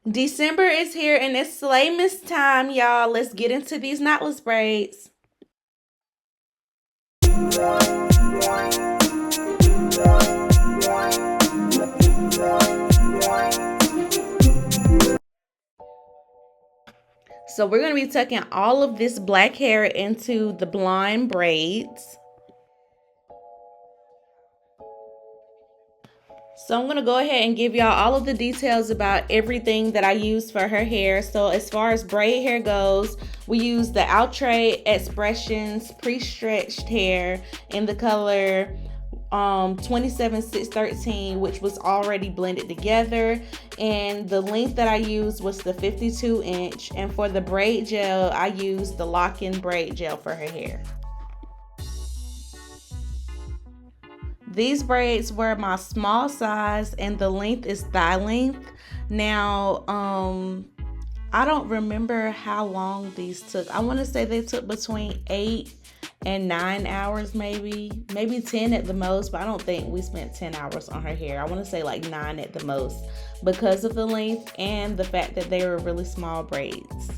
December is here and it's Slaymas time, y'all. Let's get into these knotless braids. So we're going to be tucking all of this black hair into the blonde braids. So I'm going to go ahead and give y'all all of the details about everything that I use for her hair. So as far as braid hair goes, we use the Outre Xpressions pre-stretched hair in the color 27613, which was already blended together, and the length that I used was the 52 inch. And for the braid gel, I used the Loc N Braid Gel for her hair. These braids were my small size and the length is thigh length. Now, I don't remember how long these took. I want to say they took between 8 and 9 hours, maybe 10 at the most, but I don't think we spent 10 hours on her hair. I want to say like 9 at the most because of the length and the fact that they were really small braids.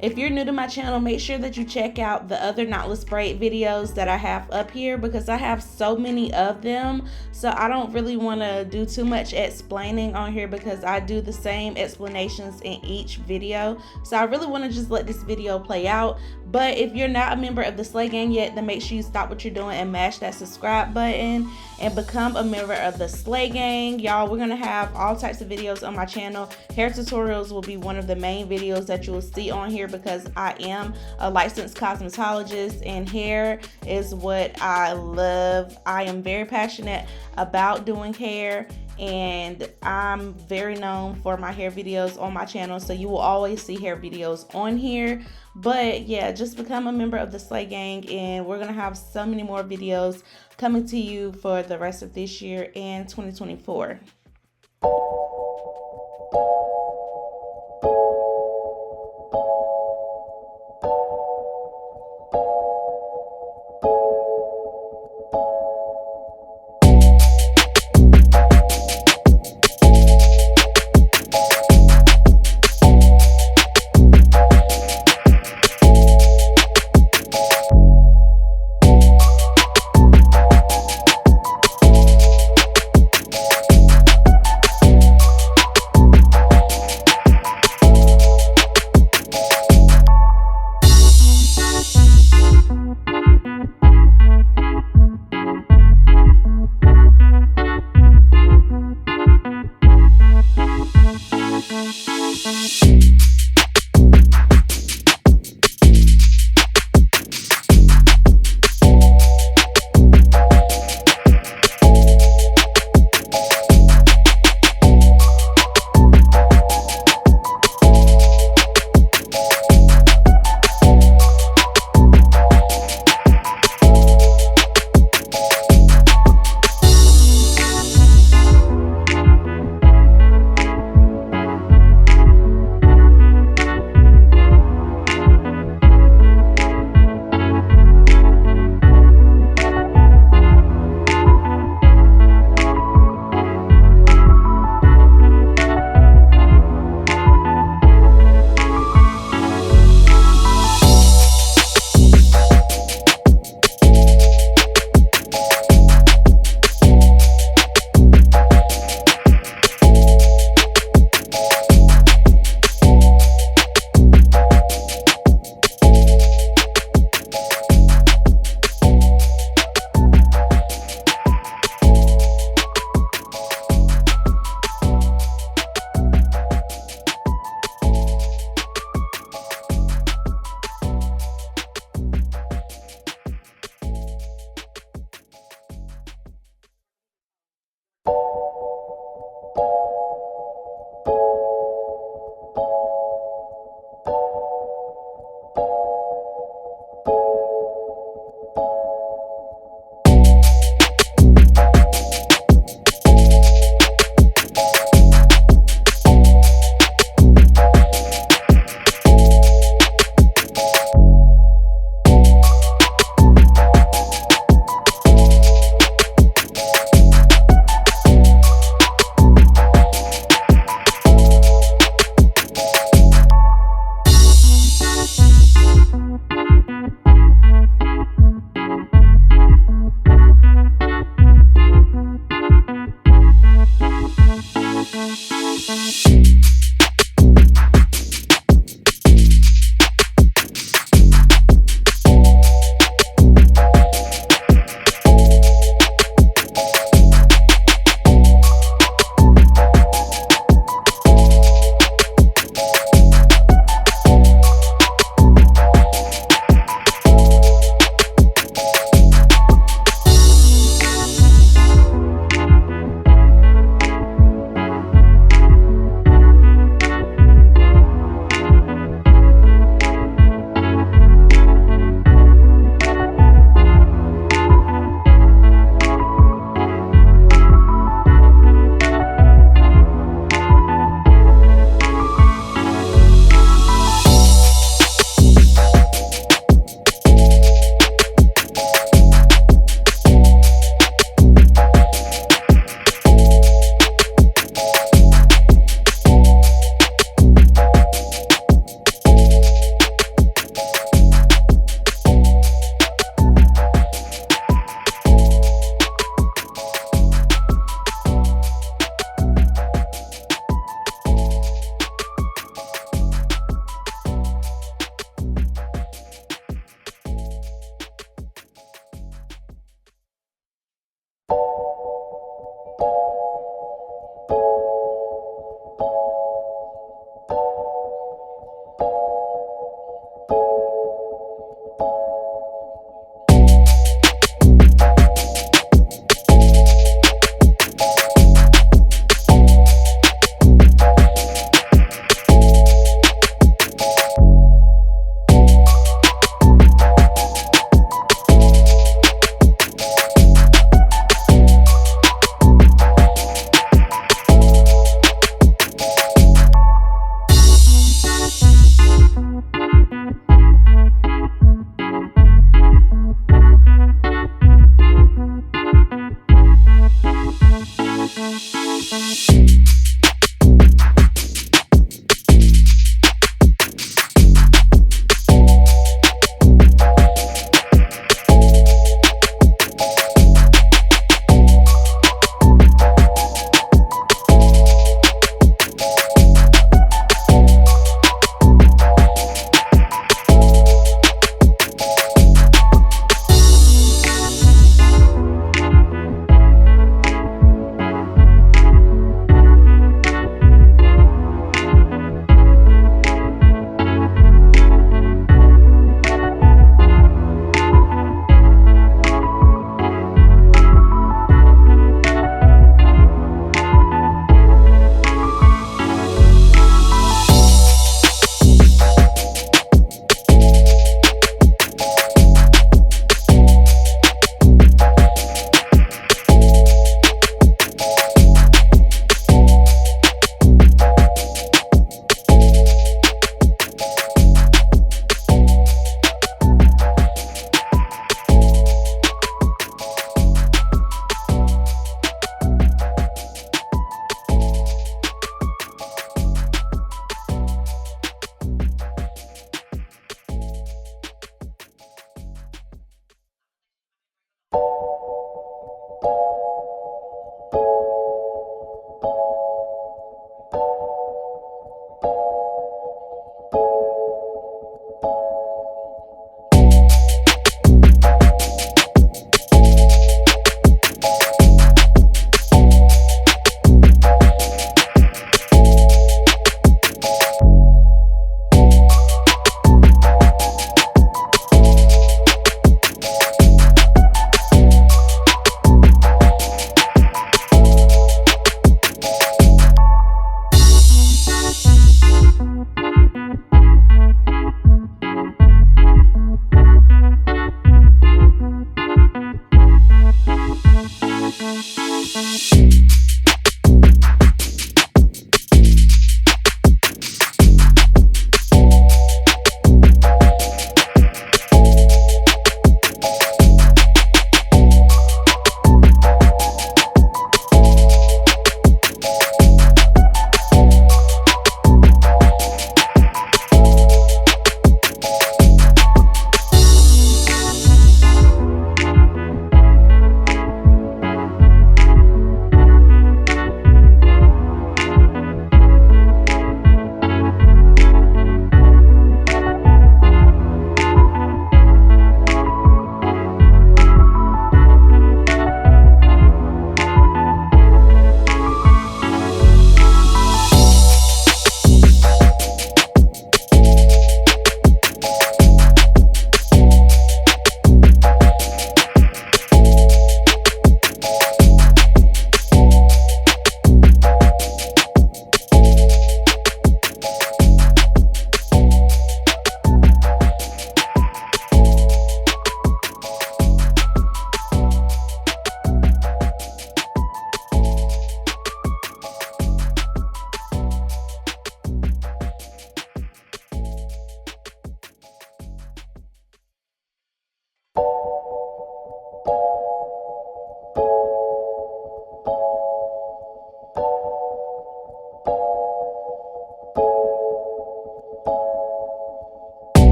If you're new to my channel, make sure that you check out the other knotless braid videos that I have up here because I have so many of them. So I don't really want to do too much explaining on here because I do the same explanations in each video. So I really want to just let this video play out. But if you're not a member of the Slay Gang yet, then make sure you stop what you're doing and mash that subscribe button and become a member of the Slay Gang. Y'all, we're going to have all types of videos on my channel. Hair tutorials will be one of the main videos that you will see on here because I am a licensed cosmetologist and hair is what I love. I am very passionate about doing hair and I'm very known for my hair videos on my channel, so you will always see hair videos on here. But yeah, just become a member of the Slay Gang and we're gonna have so many more videos coming to you for the rest of this year and 2024.